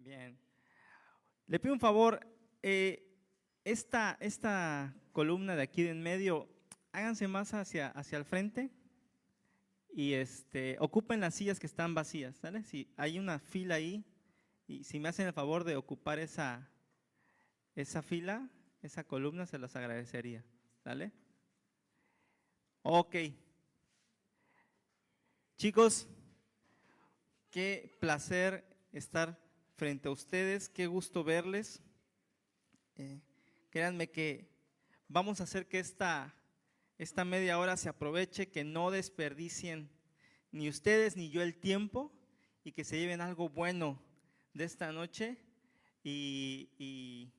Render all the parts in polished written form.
Bien. Le pido un favor, esta columna de aquí de en medio, háganse más hacia el frente y ocupen las sillas que están vacías, ¿sale? Si hay una fila ahí y si me hacen el favor de ocupar esa fila, esa columna, se los agradecería, ¿sale? Ok. Chicos, qué placer estar frente a ustedes, qué gusto verles. Créanme que vamos a hacer que esta media hora se aproveche, que no desperdicien ni ustedes ni yo el tiempo y que se lleven algo bueno de esta noche y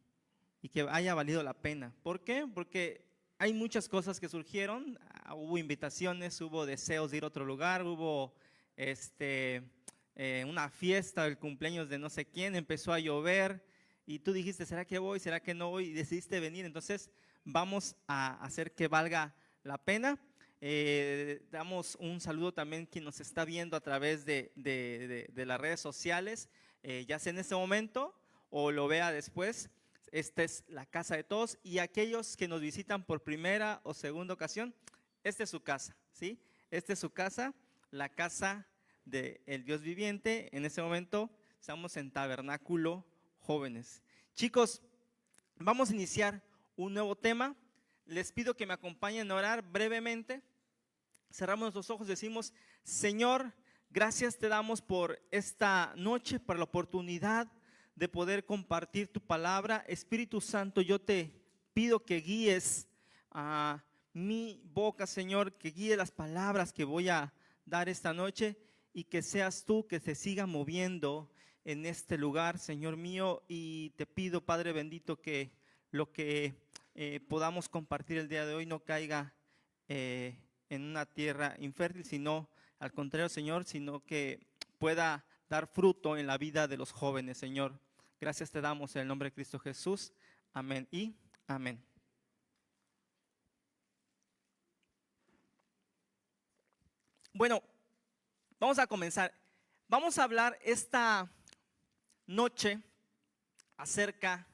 que haya valido la pena. ¿Por qué? Porque hay muchas cosas que surgieron, hubo invitaciones, hubo deseos de ir a otro lugar, hubo una fiesta, el cumpleaños de no sé quién, empezó a llover y tú dijiste, ¿será que voy? ¿Será que no voy? Y decidiste venir. Entonces vamos a hacer que valga la pena. Damos un saludo también a quien nos está viendo a través de las redes sociales, ya sea en este momento o lo vea después. Esta es la casa de todos, y aquellos que nos visitan por primera o segunda ocasión, esta es su casa, ¿sí? Esta es su casa, la casa del Dios viviente. En este momento estamos en Tabernáculo Jóvenes. Chicos, vamos a iniciar un nuevo tema. Les pido que me acompañen a orar brevemente. Cerramos los ojos, decimos: Señor, gracias te damos por esta noche, por la oportunidad de poder compartir tu palabra. Espíritu Santo, yo te pido que guíes a mi boca, Señor, que guíe las palabras que voy a dar esta noche y que seas tú que se siga moviendo en este lugar, Señor mío. Y te pido, Padre bendito, que lo que podamos compartir el día de hoy no caiga en una tierra infértil, sino al contrario, Señor, sino que pueda dar fruto en la vida de los jóvenes, Señor. Gracias te damos en el nombre de Cristo Jesús. Amén y amén. Bueno, vamos a comenzar. Vamos a hablar esta noche acerca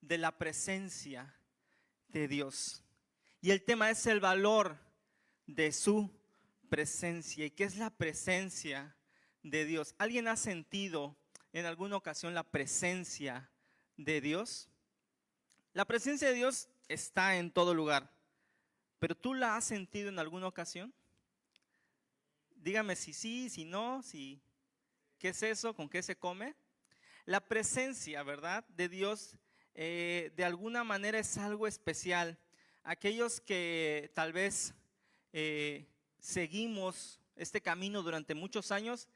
de la presencia de Dios. Y el tema es el valor de su presencia. ¿Y qué es la presencia de Dios? ¿Alguien ha sentido en alguna ocasión la presencia de Dios? La presencia de Dios está en todo lugar, pero ¿tú la has sentido en alguna ocasión? Dígame si sí, si no, si ¿qué es eso? ¿Con qué se come? La presencia, ¿verdad?, de Dios de alguna manera es algo especial. Aquellos que tal vez seguimos este camino durante muchos años,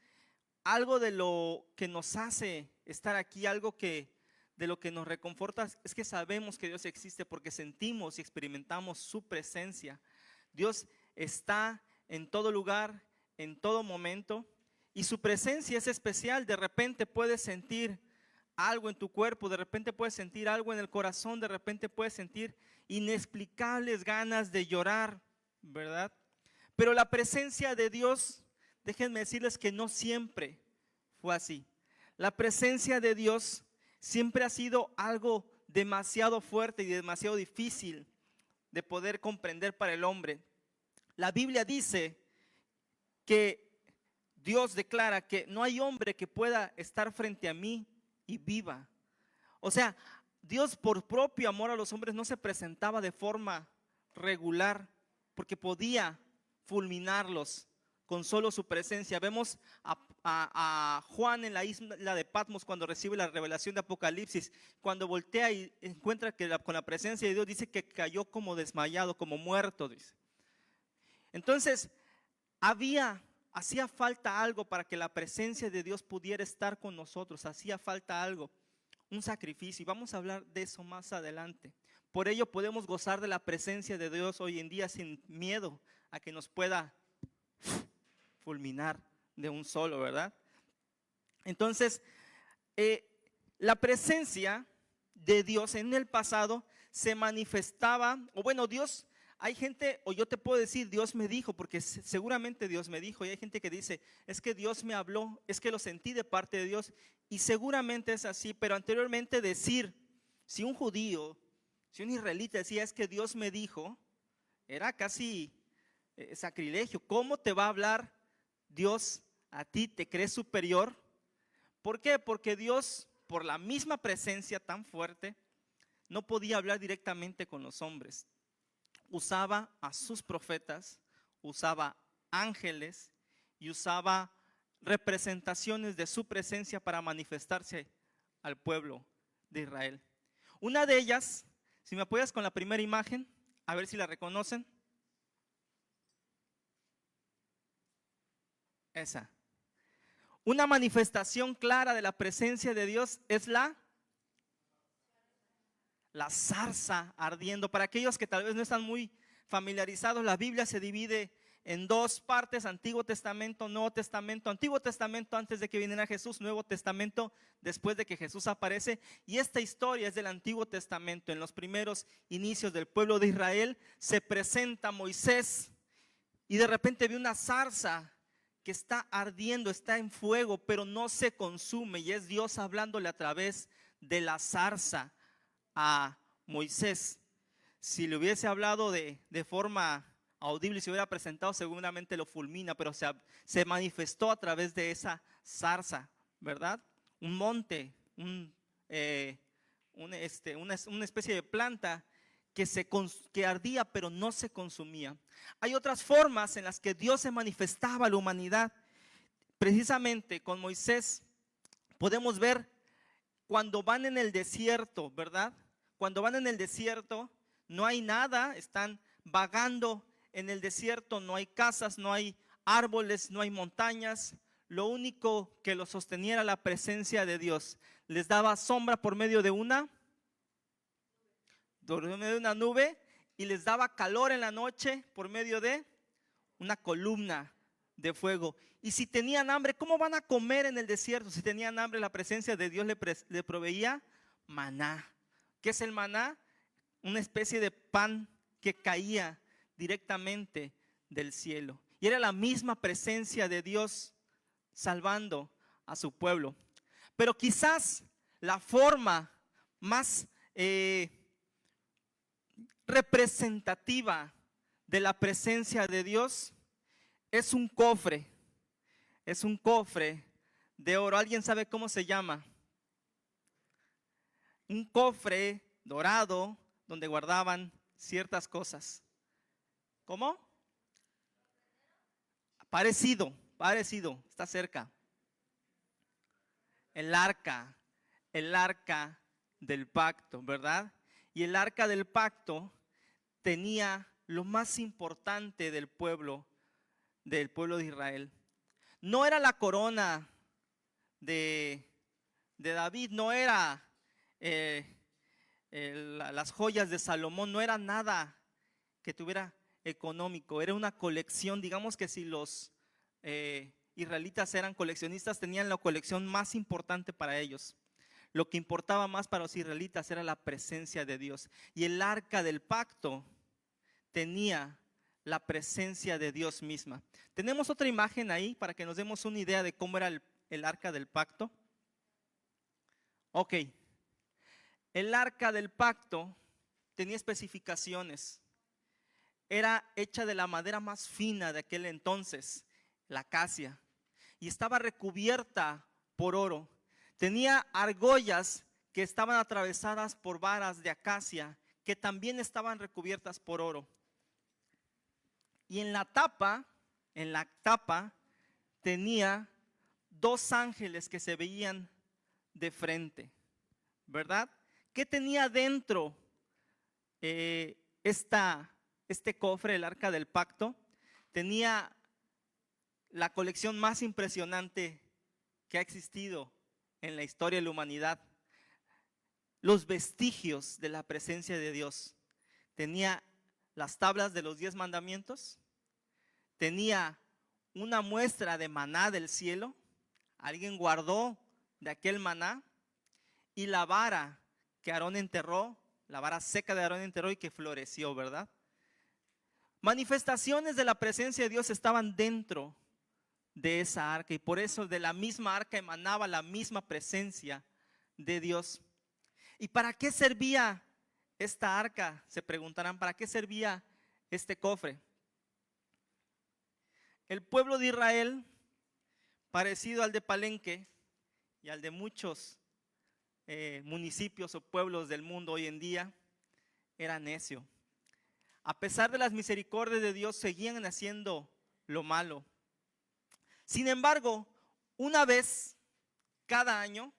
algo de lo que nos hace estar aquí, algo de lo que nos reconforta, es que sabemos que Dios existe porque sentimos y experimentamos su presencia. Dios está en todo lugar, en todo momento, y su presencia es especial. De repente puedes sentir algo en tu cuerpo, de repente puedes sentir algo en el corazón, de repente puedes sentir inexplicables ganas de llorar, ¿verdad? Pero la presencia de Dios, déjenme decirles que no siempre fue así. La presencia de Dios siempre ha sido algo demasiado fuerte y demasiado difícil de poder comprender para el hombre. La Biblia dice que Dios declara que no hay hombre que pueda estar frente a mí y viva. O sea, Dios por propio amor a los hombres no se presentaba de forma regular porque podía fulminarlos con solo su presencia. Vemos a Juan en la isla de Patmos cuando recibe la revelación de Apocalipsis. Cuando voltea y encuentra que con la presencia de Dios, dice que cayó como desmayado, como muerto, dice. Entonces, hacía falta algo para que la presencia de Dios pudiera estar con nosotros. Hacía falta algo, un sacrificio, y vamos a hablar de eso más adelante. Por ello podemos gozar de la presencia de Dios hoy en día sin miedo a que nos pueda fulminar de un solo, ¿verdad? Entonces, la presencia de Dios en el pasado se manifestaba, o bueno, Dios Hay gente, o yo te puedo decir, Dios me dijo, porque seguramente Dios me dijo, y hay gente que dice, es que Dios me habló, es que lo sentí de parte de Dios, y seguramente es así, pero anteriormente decir, si un judío, si un israelita decía, es que Dios me dijo, era casi sacrilegio. ¿Cómo te va a hablar Dios a ti? ¿Te crees superior? ¿Por qué? Porque Dios, por la misma presencia tan fuerte, no podía hablar directamente con los hombres. Usaba a sus profetas, usaba ángeles y usaba representaciones de su presencia para manifestarse al pueblo de Israel. Una de ellas, si me apoyas con la primera imagen, a ver si la reconocen. Esa. Una manifestación clara de la presencia de Dios es la zarza ardiendo. Para aquellos que tal vez no están muy familiarizados, la Biblia se divide en dos partes: Antiguo Testamento, Nuevo Testamento. Antiguo Testamento antes de que viniera Jesús, Nuevo Testamento después de que Jesús aparece. Y esta historia es del Antiguo Testamento. En los primeros inicios del pueblo de Israel se presenta Moisés y de repente ve una zarza que está ardiendo, está en fuego, pero no se consume, y es Dios hablándole a través de la zarza a Moisés. Si le hubiese hablado de forma audible, si hubiera presentado, seguramente lo fulmina, pero se manifestó a través de esa zarza, ¿verdad? Un monte, una especie de planta que ardía pero no se consumía. Hay otras formas en las que Dios se manifestaba a la humanidad. Precisamente con Moisés podemos ver cuando van en el desierto, ¿verdad? Cuando van en el desierto no hay nada, están vagando en el desierto, no hay casas, no hay árboles, no hay montañas. Lo único que los sostenía era la presencia de Dios. Les daba sombra por medio de una nube, y les daba calor en la noche por medio de una columna de fuego. Y si tenían hambre, ¿cómo van a comer en el desierto? Si tenían hambre, la presencia de Dios le proveía maná. ¿Qué es el maná? Una especie de pan que caía directamente del cielo. Y era la misma presencia de Dios salvando a su pueblo. Pero quizás la forma más representativa de la presencia de Dios es un cofre. Es un cofre de oro. ¿Alguien sabe cómo se llama? Un cofre dorado donde guardaban ciertas cosas. ¿Cómo? Parecido, está cerca. El arca del pacto, ¿verdad? Y el arca del pacto tenía lo más importante del pueblo de Israel. No era la corona de David, no era las joyas de Salomón, no era nada que tuviera económico, era una colección. Digamos que si los israelitas eran coleccionistas, tenían la colección más importante para ellos. Lo que importaba más para los israelitas era la presencia de Dios. Y el arca del pacto tenía la presencia de Dios misma. Tenemos otra imagen ahí para que nos demos una idea de cómo era el arca del pacto. Ok, el arca del pacto tenía especificaciones. Era hecha de la madera más fina de aquel entonces, la acacia, y estaba recubierta por oro. Tenía argollas que estaban atravesadas por varas de acacia, que también estaban recubiertas por oro. Y en la tapa tenía dos ángeles que se veían de frente, ¿verdad? ¿Qué tenía dentro este cofre, el arca del pacto? Tenía la colección más impresionante que ha existido en la historia de la humanidad. Los vestigios de la presencia de Dios. Tenía las tablas de los 10 mandamientos. Tenía una muestra de maná del cielo. Alguien guardó de aquel maná. Y la vara que Aarón enterró, la vara seca de Aarón enterró y que floreció, ¿verdad? Manifestaciones de la presencia de Dios estaban dentro de esa arca y por eso de la misma arca emanaba la misma presencia de Dios. ¿Y para qué servía esta arca? Se preguntarán, ¿para qué servía este cofre? El pueblo de Israel, parecido al de Palenque y al de muchos municipios o pueblos del mundo hoy en día, era necio. A pesar de las misericordias de Dios, seguían haciendo lo malo. Sin embargo, una vez cada año,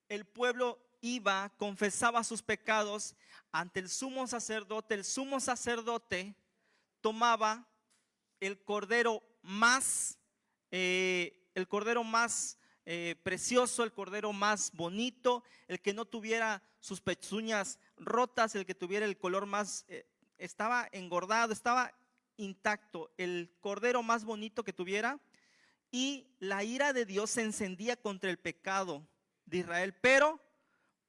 el pueblo iba, confesaba sus pecados ante el sumo sacerdote. El sumo sacerdote tomaba el cordero más precioso, el cordero más bonito, el que no tuviera sus pezuñas rotas, el que tuviera el color más, estaba engordado, estaba intacto, el cordero más bonito que tuviera. Y la ira de Dios se encendía contra el pecado de Israel, pero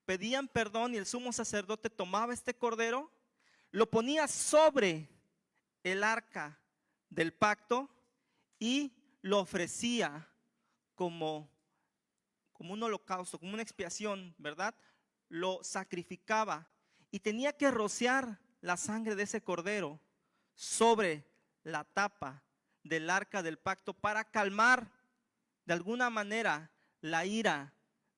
pedían perdón y el sumo sacerdote tomaba este cordero, lo ponía sobre el arca del pacto y lo ofrecía como un holocausto, como una expiación, ¿verdad? Lo sacrificaba y tenía que rociar la sangre de ese cordero sobre la tapa del arca del pacto para calmar de alguna manera la ira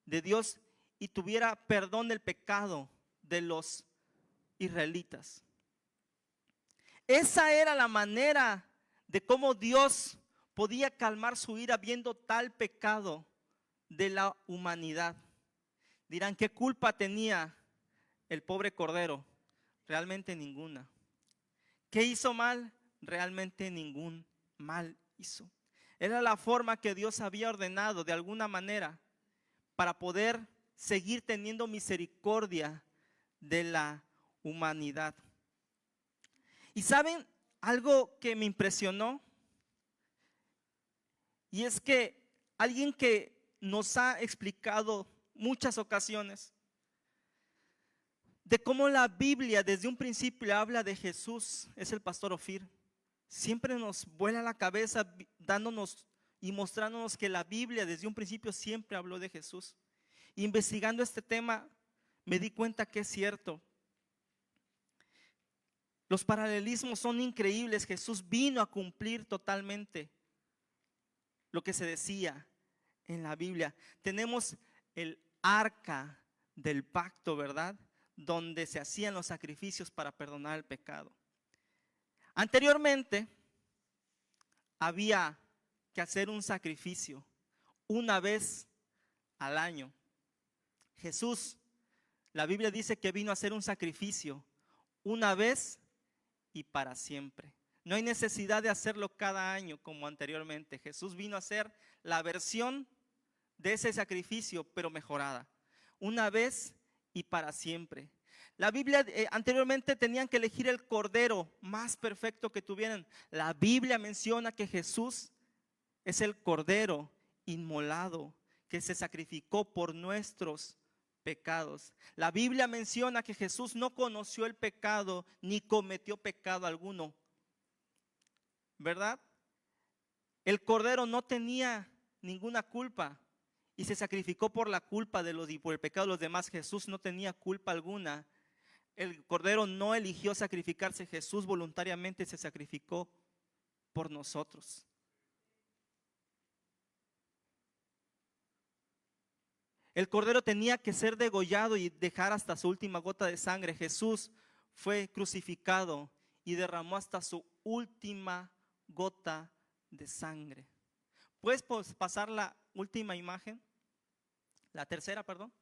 de Dios y tuviera perdón del pecado de los israelitas. Esa era la manera de cómo Dios podía calmar su ira viendo tal pecado de la humanidad. Dirán, ¿qué culpa tenía el pobre cordero? Realmente ninguna. ¿Qué hizo mal? Realmente ningún mal hizo. Era la forma que Dios había ordenado de alguna manera para poder seguir teniendo misericordia de la humanidad. Y saben algo que me impresionó, y es que alguien que nos ha explicado muchas ocasiones de cómo la Biblia desde un principio habla de Jesús, es el pastor Ofir. Siempre nos vuela la cabeza dándonos y mostrándonos que la Biblia desde un principio siempre habló de Jesús. Investigando este tema me di cuenta que es cierto. Los paralelismos son increíbles. Jesús vino a cumplir totalmente lo que se decía en la Biblia. Tenemos el arca del pacto, ¿verdad? Donde se hacían los sacrificios para perdonar el pecado. Anteriormente había que hacer un sacrificio una vez al año. Jesús, la Biblia dice que vino a hacer un sacrificio una vez y para siempre. No hay necesidad de hacerlo cada año como anteriormente. Jesús vino a hacer la versión de ese sacrificio, pero mejorada. Una vez y para siempre. La Biblia anteriormente tenían que elegir el cordero más perfecto que tuvieran. La Biblia menciona que Jesús es el cordero inmolado que se sacrificó por nuestros pecados. La Biblia menciona que Jesús no conoció el pecado ni cometió pecado alguno, ¿verdad? El cordero no tenía ninguna culpa y se sacrificó por la culpa de los y por el pecado de los demás. Jesús no tenía culpa alguna. El cordero no eligió sacrificarse. Jesús voluntariamente se sacrificó por nosotros. El cordero tenía que ser degollado y dejar hasta su última gota de sangre. Jesús fue crucificado y derramó hasta su última gota de sangre. ¿Puedes pasar la última imagen? La tercera, perdón.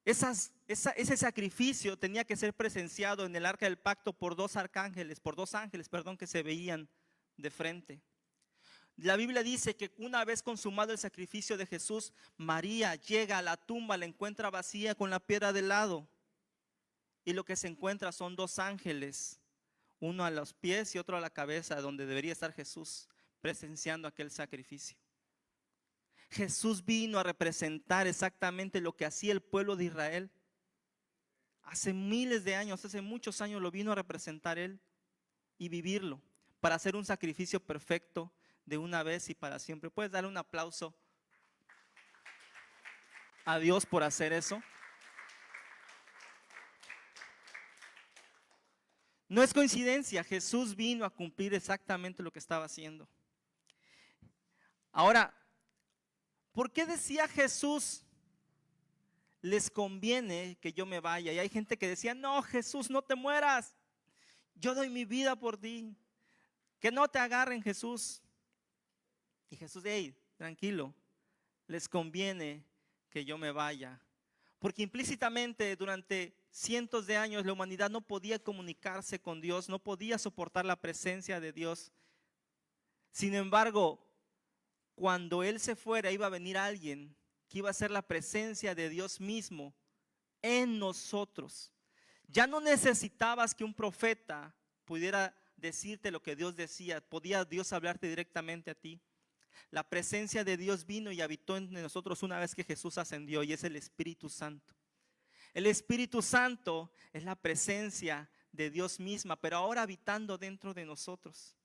Ese sacrificio tenía que ser presenciado en el arca del pacto por dos ángeles, que se veían de frente. La Biblia dice que una vez consumado el sacrificio de Jesús, María llega a la tumba, la encuentra vacía con la piedra de lado. Y lo que se encuentra son dos ángeles, uno a los pies y otro a la cabeza, donde debería estar Jesús presenciando aquel sacrificio. Jesús vino a representar exactamente lo que hacía el pueblo de Israel. hace miles de años, hace muchos años lo vino a representar Él y vivirlo para hacer un sacrificio perfecto de una vez y para siempre. ¿Puedes darle un aplauso a Dios por hacer eso? No es coincidencia, Jesús vino a cumplir exactamente lo que estaba haciendo. Ahora, ¿por qué decía Jesús, les conviene que yo me vaya? Y hay gente que decía, no, Jesús, no te mueras, yo doy mi vida por ti, que no te agarren, Jesús. Y Jesús, hey, tranquilo, les conviene que yo me vaya. Porque implícitamente durante cientos de años la humanidad no podía comunicarse con Dios, no podía soportar la presencia de Dios. Sin embargo, cuando Él se fuera, iba a venir alguien que iba a ser la presencia de Dios mismo en nosotros. Ya no necesitabas que un profeta pudiera decirte lo que Dios decía, podía Dios hablarte directamente a ti. La presencia de Dios vino y habitó en nosotros una vez que Jesús ascendió, y es el Espíritu Santo. El Espíritu Santo es la presencia de Dios misma, pero ahora habitando dentro de nosotros.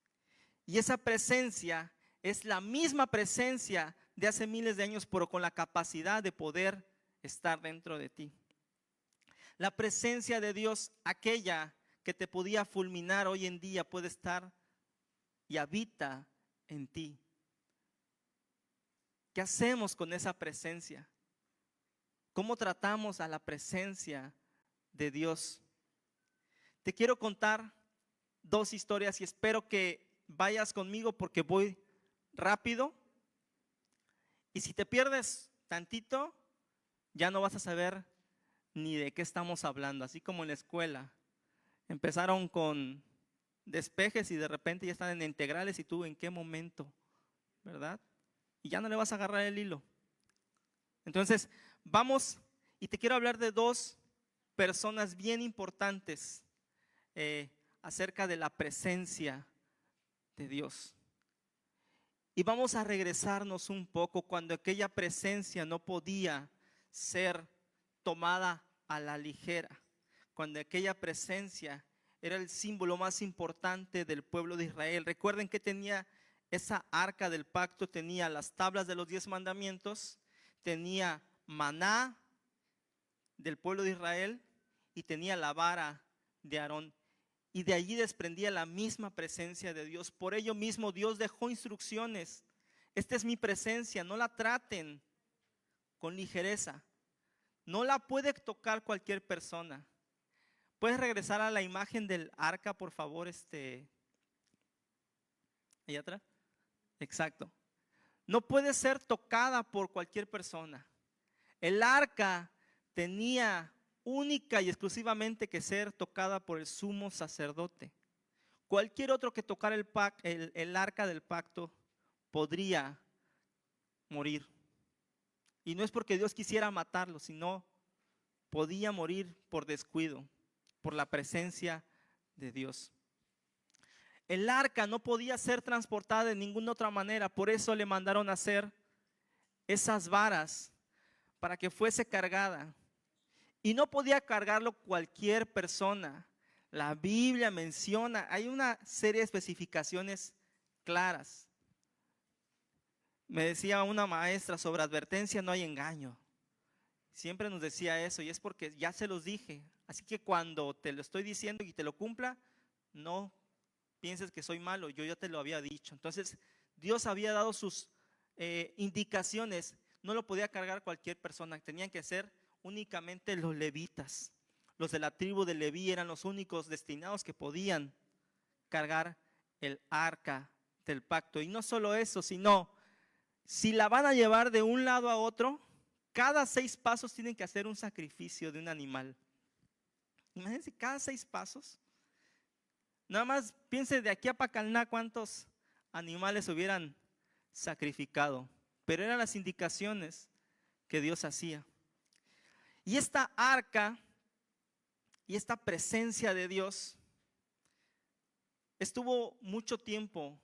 Y esa presencia es la misma presencia de hace miles de años, pero con la capacidad de poder estar dentro de ti. La presencia de Dios, aquella que te podía fulminar hoy en día, puede estar y habita en ti. ¿Qué hacemos con esa presencia? ¿Cómo tratamos a la presencia de Dios? Te quiero contar dos historias y espero que vayas conmigo porque voy rápido. Y si te pierdes tantito, ya no vas a saber ni de qué estamos hablando. Así como en la escuela, empezaron con despejes y de repente ya están en integrales y tú en qué momento, ¿verdad? Y ya no le vas a agarrar el hilo. Entonces, vamos, y te quiero hablar de dos personas bien importantes acerca de la presencia de Dios. Y vamos a regresarnos un poco cuando aquella presencia no podía ser tomada a la ligera, cuando aquella presencia era el símbolo más importante del pueblo de Israel. Recuerden que tenía esa arca del pacto, tenía las tablas de los 10 mandamientos, tenía maná del pueblo de Israel y tenía la vara de Aarón. Y de allí desprendía la misma presencia de Dios. Por ello mismo Dios dejó instrucciones. Esta es mi presencia, no la traten con ligereza. No la puede tocar cualquier persona. ¿Puedes regresar a la imagen del arca, por favor? ¿Allá atrás? Exacto. No puede ser tocada por cualquier persona. El arca tenía única y exclusivamente que ser tocada por el sumo sacerdote. Cualquier otro que tocara el arca del pacto podría morir. Y no es porque Dios quisiera matarlo, sino podía morir por descuido, por la presencia de Dios. El arca no podía ser transportada de ninguna otra manera, por eso le mandaron a hacer esas varas para que fuese cargada. Y no podía cargarlo cualquier persona. La Biblia menciona, hay una serie de especificaciones claras. Me decía una maestra, sobre advertencia no hay engaño. Siempre nos decía eso y es porque ya se los dije. Así que cuando te lo estoy diciendo y te lo cumpla, no pienses que soy malo, yo ya te lo había dicho. Entonces Dios había dado sus indicaciones, no lo podía cargar cualquier persona, tenían que ser únicamente los levitas. Los de la tribu de Leví eran los únicos destinados que podían cargar el arca del pacto. Y no solo eso, sino si la van a llevar de un lado a otro, cada 6 pasos tienen que hacer un sacrificio de un animal. Imagínense, cada 6 pasos. Nada más piense de aquí a Pacalná cuántos animales hubieran sacrificado. Pero eran las indicaciones que Dios hacía. Y esta arca y esta presencia de Dios estuvo mucho tiempo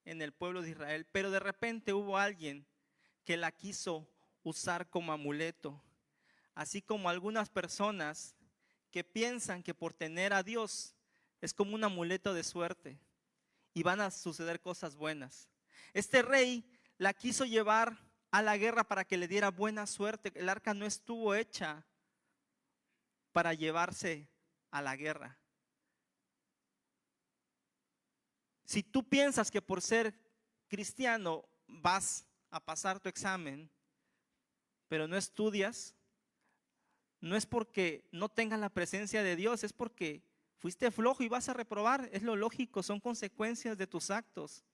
en el pueblo de Israel, pero de repente hubo alguien que la quiso usar como amuleto, así como algunas personas que piensan que por tener a Dios es como un amuleto de suerte y van a suceder cosas buenas. Este rey la quiso llevar a la guerra para que le diera buena suerte. El arca no estuvo hecha para llevarse a la guerra. Si tú piensas que por ser cristiano vas a pasar tu examen, pero no estudias, no es porque no tengas la presencia de Dios, es porque fuiste flojo y vas a reprobar. Es lo lógico, son consecuencias de tus actos.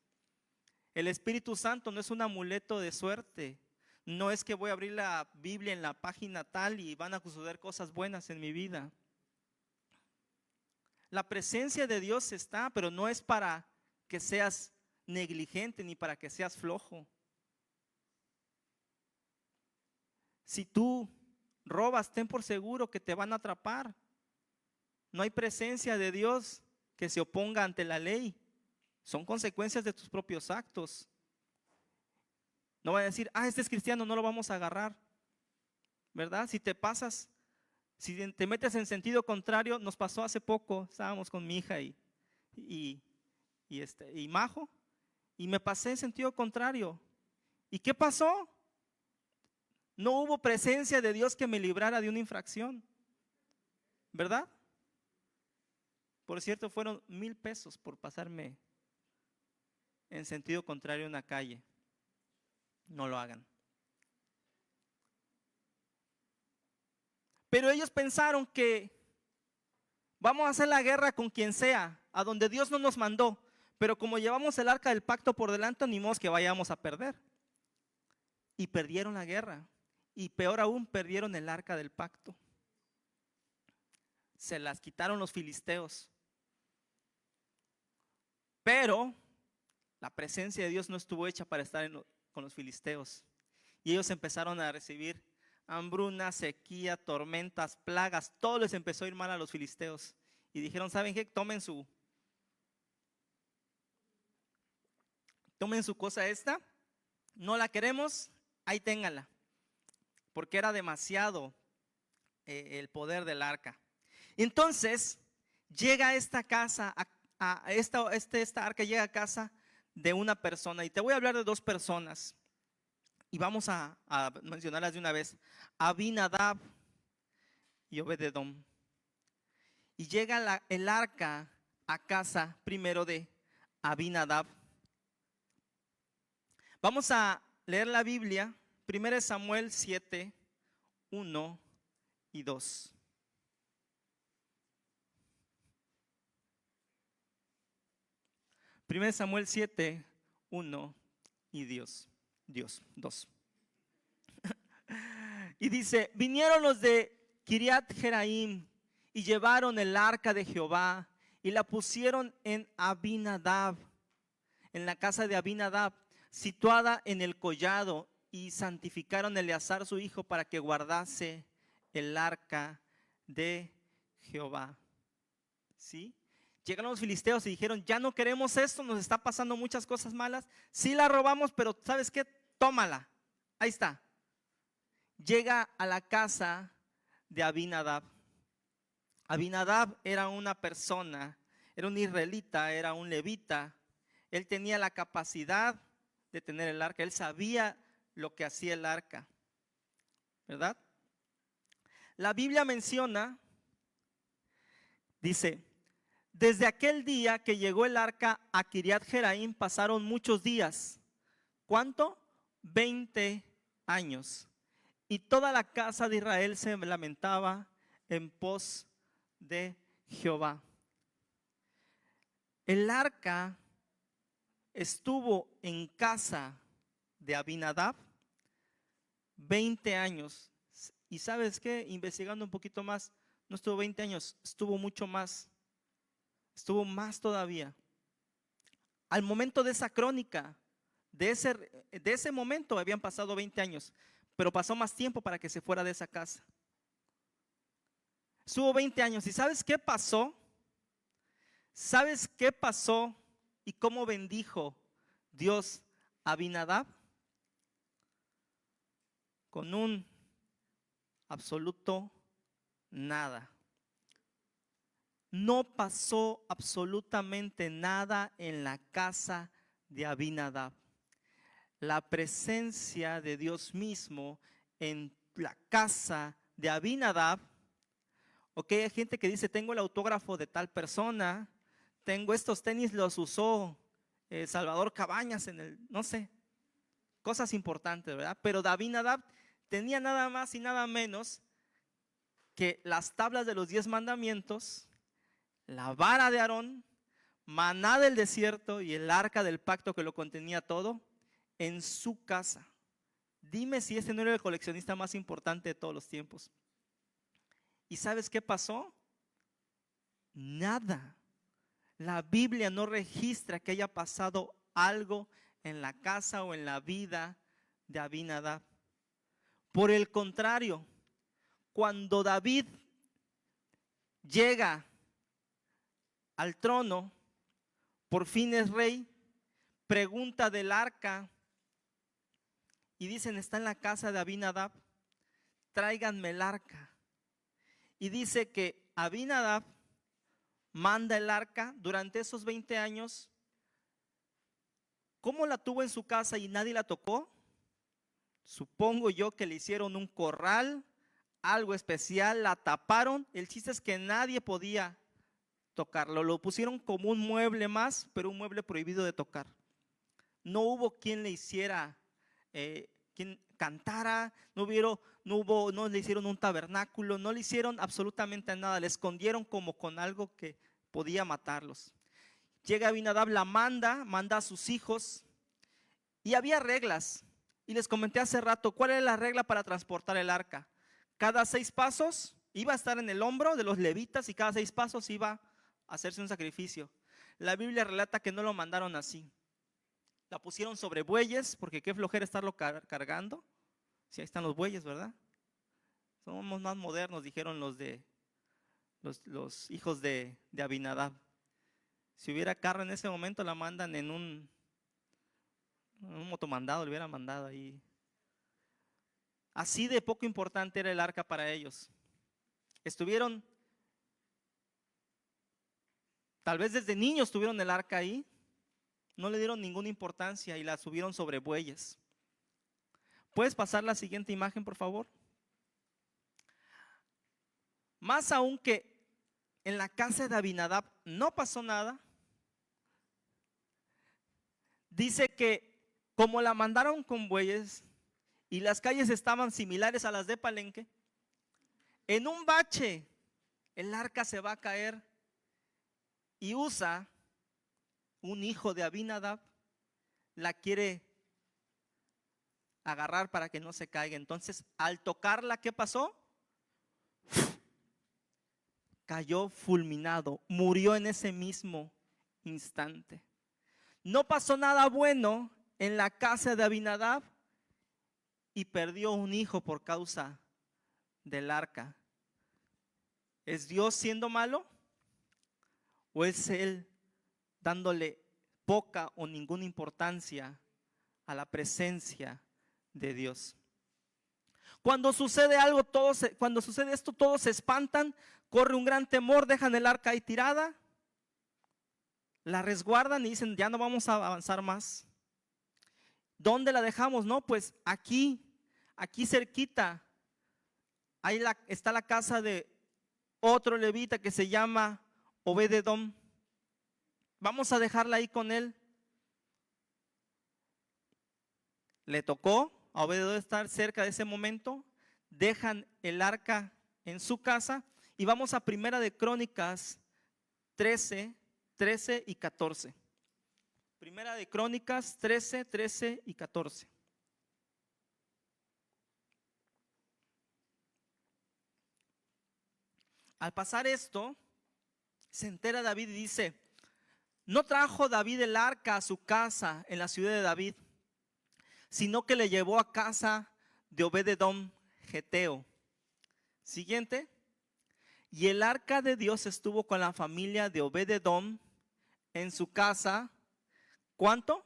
El Espíritu Santo no es un amuleto de suerte. No es que voy a abrir la Biblia en la página tal y van a suceder cosas buenas en mi vida. La presencia de Dios está, pero no es para que seas negligente ni para que seas flojo. Si tú robas, ten por seguro que te van a atrapar. No hay presencia de Dios que se oponga ante la ley. Son consecuencias de tus propios actos. No van a decir, este es cristiano, no lo vamos a agarrar. ¿Verdad? Si te pasas, si te metes en sentido contrario, nos pasó hace poco, estábamos con mi hija y Majo, y me pasé en sentido contrario. ¿Y qué pasó? No hubo presencia de Dios que me librara de una infracción. ¿Verdad? Por cierto, fueron 1,000 pesos por pasarme en sentido contrario en una calle. No lo hagan. Pero ellos pensaron que vamos a hacer la guerra con quien sea, a donde Dios no nos mandó. Pero como llevamos el arca del pacto por delante, ni modo que vayamos a perder. Y perdieron la guerra. Y peor aún, perdieron el arca del pacto. Se las quitaron los filisteos. Pero la presencia de Dios no estuvo hecha para estar con los filisteos. Y ellos empezaron a recibir hambruna, sequía, tormentas, plagas. Todo les empezó a ir mal a los filisteos. Y dijeron, ¿saben qué? Tomen su cosa esta. No la queremos, ahí ténganla. Porque era demasiado el poder del arca. Entonces, llega a esta casa, esta arca llega a casa de una persona. Y te voy a hablar de 2 personas. Y vamos a mencionarlas de una vez. Abinadab y Obed-edom. Y llega el arca a casa primero de Abinadab. Vamos a leer la Biblia, 1 Samuel 7, 1 y 2. Primero Samuel 7, 1 y 2. Y dice, vinieron los de Kiriat Jeraim y llevaron el arca de Jehová y la pusieron en Abinadab, en la casa de Abinadab, situada en el collado, y santificaron a Eleazar su hijo para que guardase el arca de Jehová. ¿Sí? Llegaron los filisteos y dijeron, ya no queremos esto, nos está pasando muchas cosas malas. Sí la robamos, pero ¿sabes qué? Tómala. Ahí está. Llega a la casa de Abinadab. Abinadab era una persona, era un israelita, era un levita. Él tenía la capacidad de tener el arca. Él sabía lo que hacía el arca, ¿verdad? La Biblia menciona, dice, desde aquel día que llegó el arca a Kiriat Jeraim pasaron muchos días. ¿Cuánto? 20 años. Y toda la casa de Israel se lamentaba en pos de Jehová. El arca estuvo en casa de Abinadab 20 años. Y ¿sabes qué? Investigando un poquito más, no estuvo 20 años, estuvo mucho más. Estuvo más todavía. Al momento de esa crónica, de ese momento habían pasado 20 años, pero pasó más tiempo para que se fuera de esa casa. Estuvo 20 años. ¿Y sabes qué pasó? ¿Sabes qué pasó y cómo bendijo Dios a Abinadab? Con un absoluto nada. no pasó absolutamente nada en la casa de Abinadab. La presencia de Dios mismo en la casa de Abinadab. Ok, hay gente que dice, tengo el autógrafo de tal persona, tengo estos tenis, los usó Salvador Cabañas en el, no sé, cosas importantes, ¿verdad? Pero Abinadab tenía nada más y nada menos que las tablas de los 10 mandamientos, la vara de Aarón, maná del desierto y el arca del pacto que lo contenía todo en su casa. Dime si ese no era el coleccionista más importante de todos los tiempos. ¿Y sabes qué pasó? Nada. La Biblia no registra que haya pasado algo en la casa o en la vida de Abinadab. Por el contrario, cuando David llega al trono, por fin es rey, pregunta del arca y dicen, está en la casa de Abinadab, tráiganme el arca. Y dice que Abinadab manda el arca durante esos 20 años. ¿Cómo la tuvo en su casa y nadie la tocó? Supongo yo que le hicieron un corral, algo especial, la taparon. El chiste es que nadie podía tocarlo. Lo pusieron como un mueble más, pero un mueble prohibido de tocar. No hubo quien le hiciera, quien cantara, no le hicieron un tabernáculo, no le hicieron absolutamente nada. Le escondieron como con algo que podía matarlos. Llega Abinadab, la manda a sus hijos y había reglas. Y les comenté hace rato, ¿cuál era la regla para transportar el arca? Cada 6 pasos iba a estar en el hombro de los levitas y cada 6 pasos iba a hacerse un sacrificio. La Biblia relata que no lo mandaron así. La pusieron sobre bueyes, porque qué flojera estarlo cargando. Si ahí están los bueyes, ¿verdad? Somos más modernos, dijeron los hijos de Abinadab. Si hubiera carro en ese momento, la mandan en un motomandado, le hubieran mandado ahí. Así de poco importante era el arca para ellos. Estuvieron, tal vez desde niños tuvieron el arca ahí, no le dieron ninguna importancia y la subieron sobre bueyes. ¿Puedes pasar la siguiente imagen, por favor? Más aún que en la casa de Abinadab no pasó nada, dice que como la mandaron con bueyes y las calles estaban similares a las de Palenque, en un bache el arca se va a caer y Usa, un hijo de Abinadab, la quiere agarrar para que no se caiga. Entonces, al tocarla, ¿qué pasó? Cayó fulminado, murió en ese mismo instante. No pasó nada bueno en la casa de Abinadab y perdió un hijo por causa del arca. ¿Es Dios siendo malo? ¿O es Él dándole poca o ninguna importancia a la presencia de Dios? Cuando sucede algo, cuando sucede esto, todos se espantan, corre un gran temor, dejan el arca ahí tirada, la resguardan y dicen, ya no vamos a avanzar más. ¿Dónde la dejamos? No, pues aquí cerquita, ahí está la casa de otro levita que se llama Obed-edom. Vamos a dejarla ahí con él. Le tocó a Obed-edom estar cerca de ese momento, dejan el arca en su casa y vamos a Primera de Crónicas 13 y 14. Primera de Crónicas 13 y 14. Al pasar esto, se entera David y dice, no trajo David el arca a su casa en la ciudad de David, sino que le llevó a casa de Obed-edom geteo. Siguiente. Y el arca de Dios estuvo con la familia de Obed-edom en su casa. ¿Cuánto?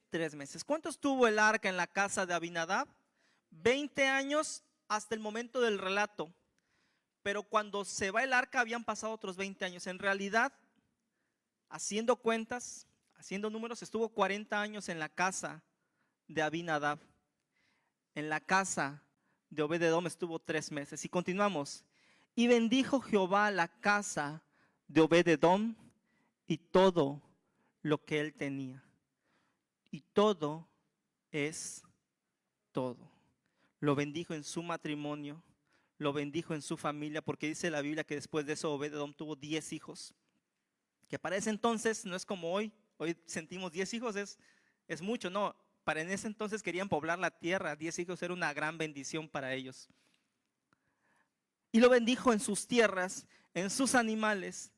3 meses. ¿Cuánto estuvo el arca en la casa de Abinadab? 20 años hasta el momento del relato. pero cuando se va el arca habían pasado otros 20 años. En realidad, haciendo cuentas, haciendo números, estuvo 40 años en la casa de Abinadab. En la casa de Obed-edom estuvo 3 meses. Y continuamos. Y bendijo Jehová la casa de Obed-edom y todo lo que él tenía. Y todo es todo. Lo bendijo en su matrimonio, lo bendijo en su familia, porque dice la Biblia que después de eso Obed-edom tuvo 10 hijos. Que para ese entonces no es como hoy. Hoy sentimos 10 hijos, es mucho. No, para en ese entonces querían poblar la tierra. 10 hijos era una gran bendición para ellos. Y lo bendijo en sus tierras, en sus animales,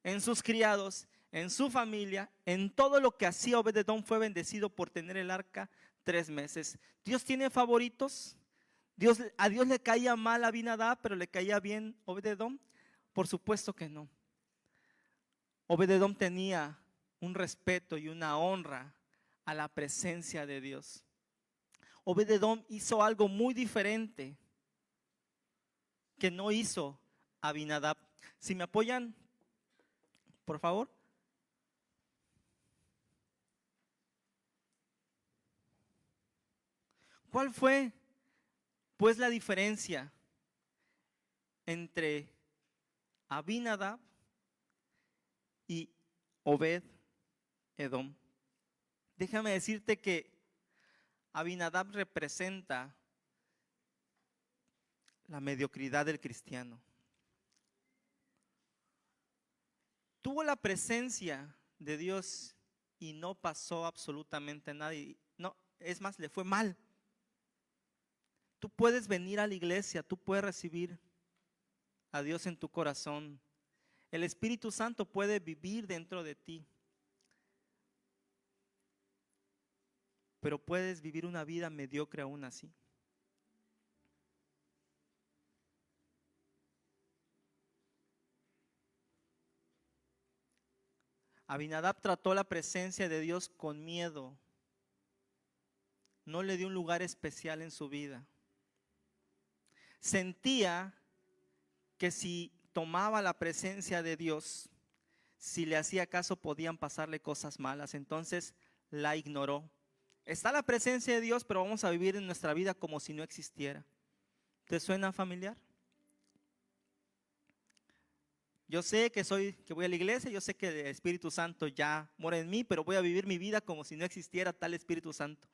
en sus criados, en su familia, en todo lo que hacía Obed-edom fue bendecido por tener el arca 3 meses. ¿Dios tiene favoritos? ¿A Dios le caía mal a Abinadab, pero le caía bien Obed-edom? Por supuesto que no. Obed-edom tenía un respeto y una honra a la presencia de Dios. Obed-edom hizo algo muy diferente que no hizo Abinadab. Si me apoyan, por favor. ¿Cuál fue, pues, la diferencia entre Abinadab y Obed-edom? Déjame decirte que Abinadab representa la mediocridad del cristiano. Tuvo la presencia de Dios y no pasó absolutamente nada. No, es más, le fue mal. Tú puedes venir a la iglesia, tú puedes recibir a Dios en tu corazón. El Espíritu Santo puede vivir dentro de ti. Pero puedes vivir una vida mediocre aún así. Abinadab trató la presencia de Dios con miedo. No le dio un lugar especial en su vida. Sentía que si tomaba la presencia de Dios, si le hacía caso, podían pasarle cosas malas. Entonces la ignoró. Está la presencia de Dios, pero vamos a vivir en nuestra vida como si no existiera. ¿Te suena familiar? Yo sé que voy a la iglesia, yo sé que el Espíritu Santo ya mora en mí, pero voy a vivir mi vida como si no existiera tal Espíritu Santo.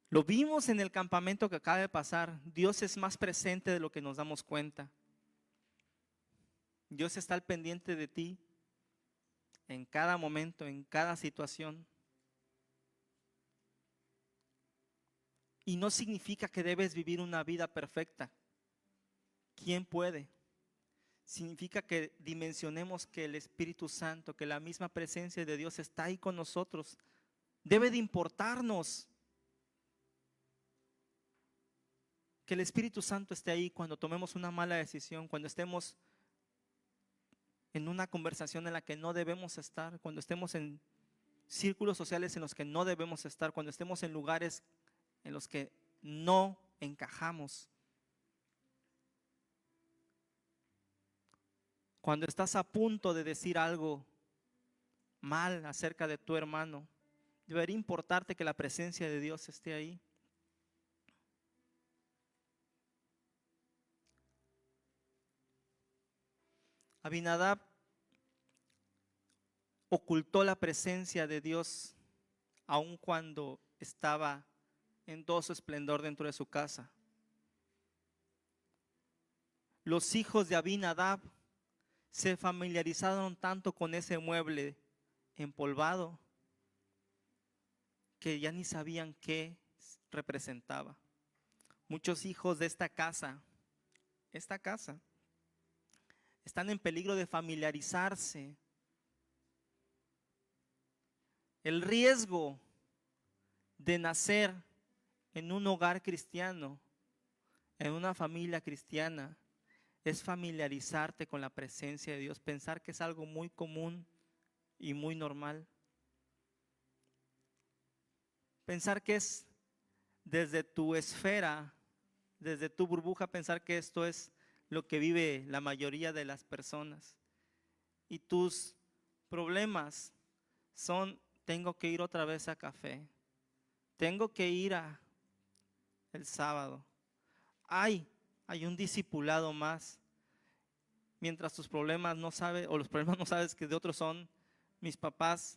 Lo vimos en el campamento que acaba de pasar. Dios es más presente de lo que nos damos cuenta. Dios está al pendiente de ti en cada momento, en cada situación. Y no significa que debes vivir una vida perfecta. ¿Quién puede? Significa que dimensionemos que el Espíritu Santo, que la misma presencia de Dios está ahí con nosotros. Debe de importarnos que el Espíritu Santo esté ahí cuando tomemos una mala decisión, cuando estemos en una conversación en la que no debemos estar, cuando estemos en círculos sociales en los que no debemos estar, cuando estemos en lugares en los que no encajamos. Cuando estás a punto de decir algo mal acerca de tu hermano, debería importarte que la presencia de Dios esté ahí. Abinadab ocultó la presencia de Dios aun cuando estaba en todo su esplendor dentro de su casa. Los hijos de Abinadab se familiarizaron tanto con ese mueble empolvado que ya ni sabían qué representaba. Muchos hijos de esta casa están en peligro de familiarizarse. El riesgo de nacer en un hogar cristiano, en una familia cristiana, es familiarizarte con la presencia de Dios, pensar que es algo muy común y muy normal. pensar que es desde tu esfera, desde tu burbuja, pensar que esto es lo que vive la mayoría de las personas. Y tus problemas son: tengo que ir otra vez a café, tengo que ir el sábado, hay un discipulado más. Mientras tus problemas no sabes, o los problemas no sabes que de otros son: mis papás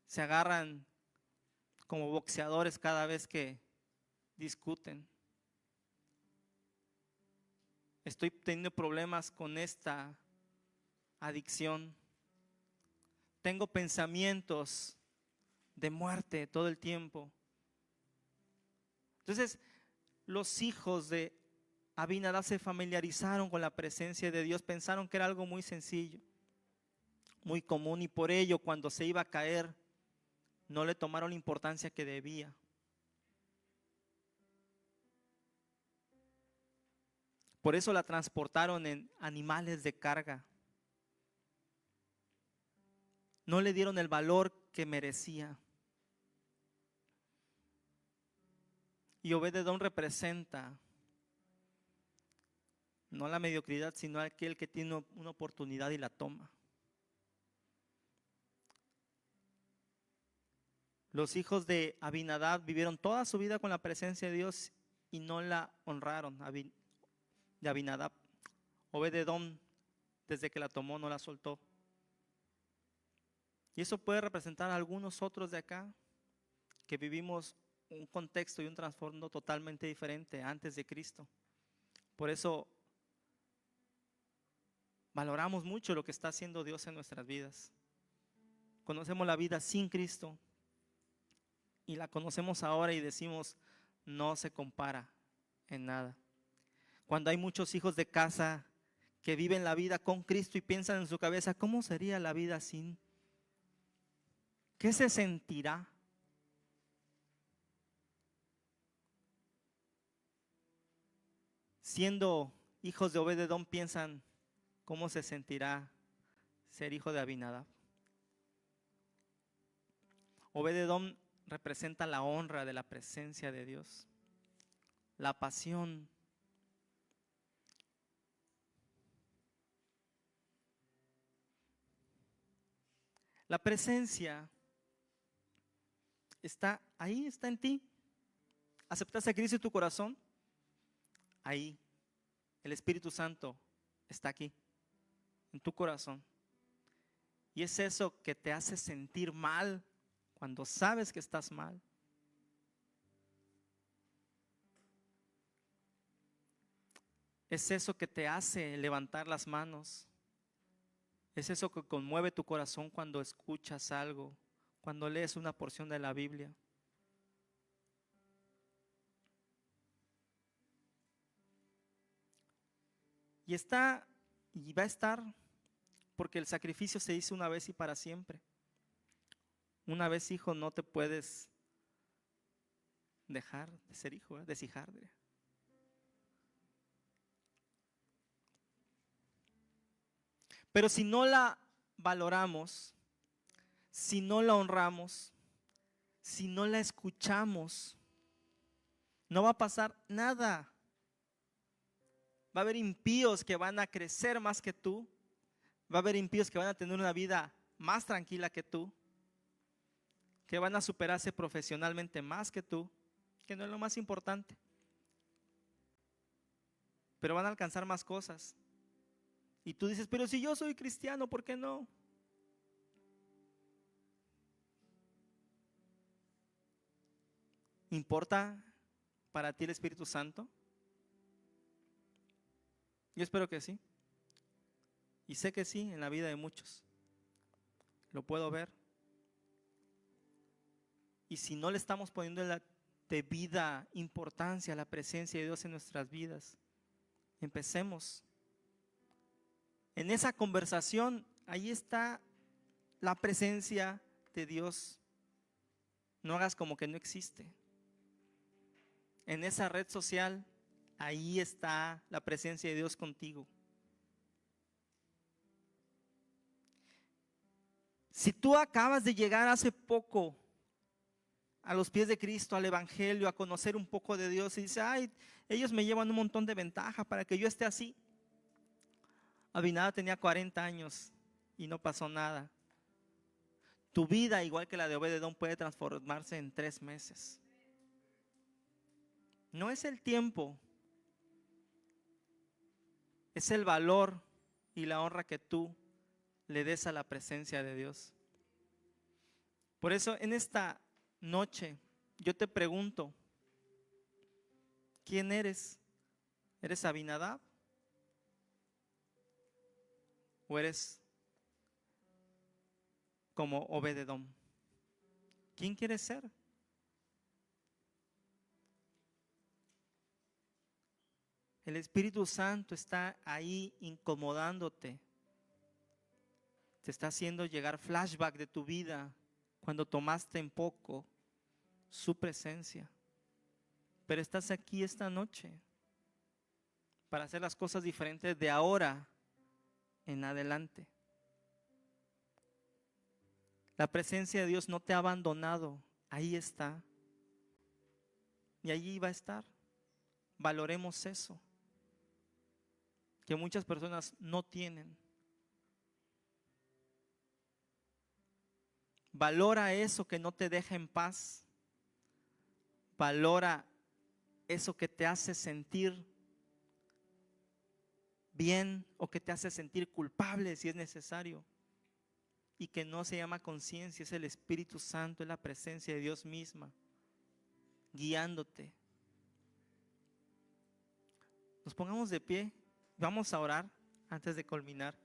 se agarran como boxeadores cada vez que discuten. Estoy teniendo problemas con esta adicción. Tengo pensamientos de muerte todo el tiempo. Entonces, los hijos de Abinadab se familiarizaron con la presencia de Dios, pensaron que era algo muy sencillo, muy común, y por ello cuando se iba a caer no le tomaron la importancia que debía. Por eso la transportaron en animales de carga. No le dieron el valor que merecía. Y Obed-edom representa no la mediocridad, sino aquel que tiene una oportunidad y la toma. Los hijos de Abinadab vivieron toda su vida con la presencia de Dios y no la honraron. De Abinadab, Obed-edom, desde que la tomó, no la soltó. Y eso puede representar a algunos otros de acá que vivimos un contexto y un trasfondo totalmente diferente antes de Cristo. Por eso valoramos mucho lo que está haciendo Dios en nuestras vidas. Conocemos la vida sin Cristo y la conocemos ahora y decimos: no se compara en nada. Cuando hay muchos hijos de casa que viven la vida con Cristo y piensan en su cabeza: ¿cómo sería la vida sin? ¿Qué se sentirá? Siendo hijos de Obed-edom, piensan: ¿cómo se sentirá ser hijo de Abinadab? Obed-edom representa la honra de la presencia de Dios, la pasión. La presencia está ahí, está en ti. ¿Aceptaste a Cristo en tu corazón? Ahí, el Espíritu Santo está aquí, en tu corazón. Y es eso que te hace sentir mal cuando sabes que estás mal. Es eso que te hace levantar las manos. Es eso que conmueve tu corazón cuando escuchas algo, cuando lees una porción de la Biblia. Y está y va a estar porque el sacrificio se hizo una vez y para siempre. Una vez hijo, no te puedes dejar de ser hijo, deshijar. Pero si no la valoramos, si no la honramos, si no la escuchamos, no va a pasar nada. Va a haber impíos que van a crecer más que tú. Va a haber impíos que van a tener una vida más tranquila que tú, que van a superarse profesionalmente más que tú, que no es lo más importante, pero van a alcanzar más cosas. Y tú dices: pero si yo soy cristiano, ¿por qué no? ¿Importa para ti el Espíritu Santo? Yo espero que sí. Y sé que sí, en la vida de muchos. Lo puedo ver. Y si no le estamos poniendo la debida importancia a la presencia de Dios en nuestras vidas, empecemos. En esa conversación, ahí está la presencia de Dios. No hagas como que no existe. En esa red social, ahí está la presencia de Dios contigo. Si tú acabas de llegar hace poco a los pies de Cristo, al Evangelio, a conocer un poco de Dios y dices, ay, ellos me llevan un montón de ventaja para que yo esté así. Abinadab tenía 40 años y no pasó nada. Tu vida, igual que la de Obed-edom, puede transformarse en 3 meses. No es el tiempo, es el valor y la honra que tú le des a la presencia de Dios. Por eso en esta noche yo te pregunto, ¿quién eres? ¿Eres Abinadab? ¿O eres como Obed-edom? ¿Quién quieres ser? El Espíritu Santo está ahí incomodándote. Te está haciendo llegar flashback de tu vida cuando tomaste en poco su presencia. Pero estás aquí esta noche para hacer las cosas diferentes de ahora en adelante. La presencia de Dios no te ha abandonado, ahí está. Y allí va a estar. Valoremos eso, que muchas personas no tienen. Valora eso que no te deja en paz. Valora eso que te hace sentir bien o que te hace sentir culpable si es necesario. Y que no se llama conciencia, es el Espíritu Santo, es la presencia de Dios misma, guiándote. Nos pongamos de pie, vamos a orar antes de culminar.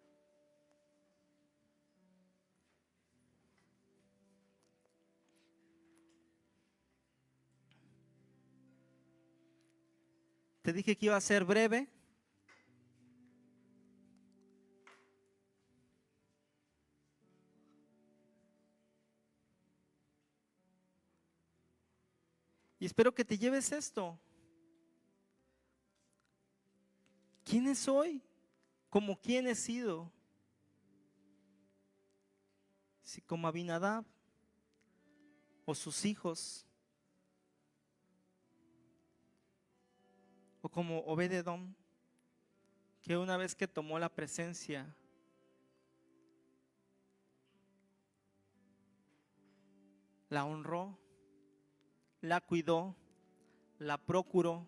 Te dije que iba a ser breve. Y espero que te lleves esto. ¿Quién soy? ¿Como quién he sido? Si como Abinadab o sus hijos, o como Obed-edom, que una vez que tomó la presencia, la honró, la cuidó, la procuró.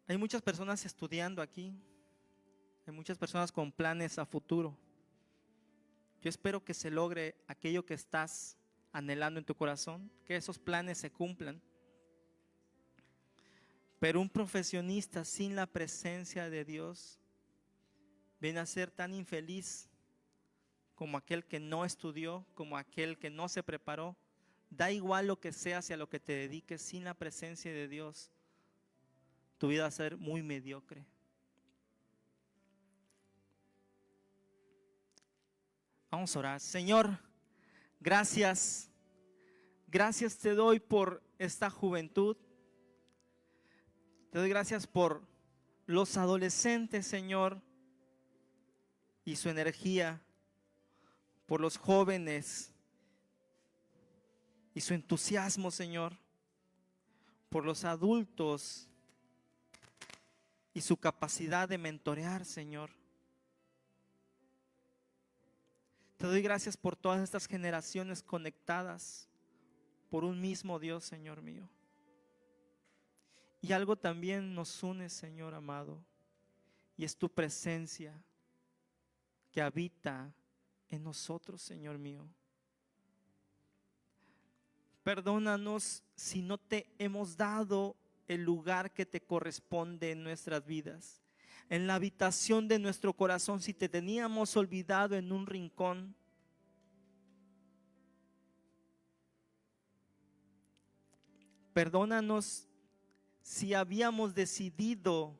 Hay muchas personas estudiando aquí, hay muchas personas con planes a futuro. Yo espero que se logre aquello que estás anhelando en tu corazón, que esos planes se cumplan. Pero un profesionista sin la presencia de Dios viene a ser tan infeliz como aquel que no estudió, como aquel que no se preparó. Da igual lo que seas y a lo que te dediques, sin la presencia de Dios, tu vida va a ser muy mediocre. Vamos a orar. Señor, gracias. Gracias te doy por esta juventud. Te doy gracias por los adolescentes, Señor, y su energía, por los jóvenes y su entusiasmo, Señor, por los adultos y su capacidad de mentorear, Señor. Te doy gracias por todas estas generaciones conectadas por un mismo Dios, Señor mío. Y algo también nos une, Señor amado, y es tu presencia que habita en nosotros, Señor mío. Perdónanos si no te hemos dado el lugar que te corresponde en nuestras vidas. En la habitación de nuestro corazón, si te teníamos olvidado en un rincón. Perdónanos si habíamos decidido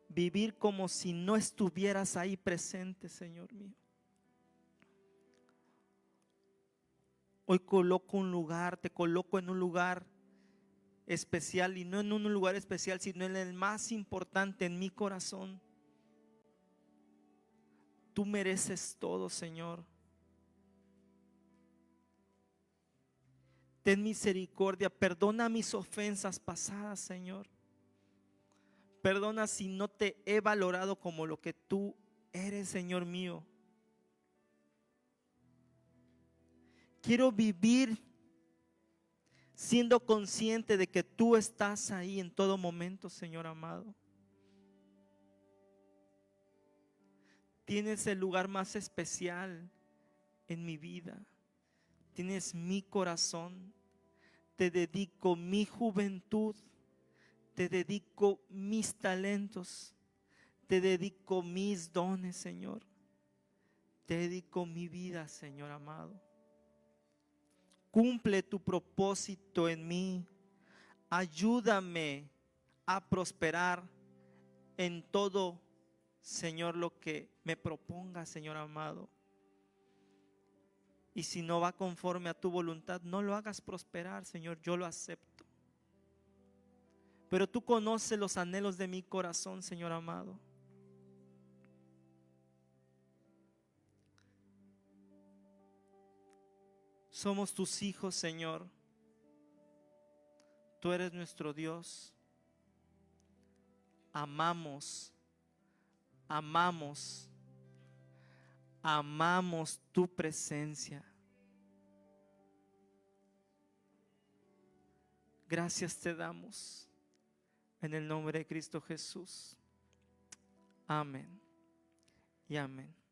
vivir como si no estuvieras ahí presente, Señor mío. Hoy te coloco en un lugar especial, y no en un lugar especial, sino en el más importante, en mi corazón. Tú mereces todo, Señor. Ten misericordia, perdona mis ofensas pasadas, Señor. Perdona si no te he valorado como lo que tú eres, Señor mío. Quiero vivir siendo consciente de que tú estás ahí en todo momento, Señor amado. Tienes el lugar más especial en mi vida. Tienes mi corazón. Te dedico mi juventud. Te dedico mis talentos. Te dedico mis dones, Señor. Te dedico mi vida, Señor amado. Cumple tu propósito en mí. Ayúdame a prosperar en todo, Señor, lo que me proponga, Señor amado. Y si no va conforme a tu voluntad, no lo hagas prosperar, Señor, yo lo acepto. Pero tú conoces los anhelos de mi corazón, Señor amado. Somos tus hijos, Señor. Tú eres nuestro Dios. Amamos, amamos, amamos tu presencia. Gracias te damos en el nombre de Cristo Jesús. Amén y amén.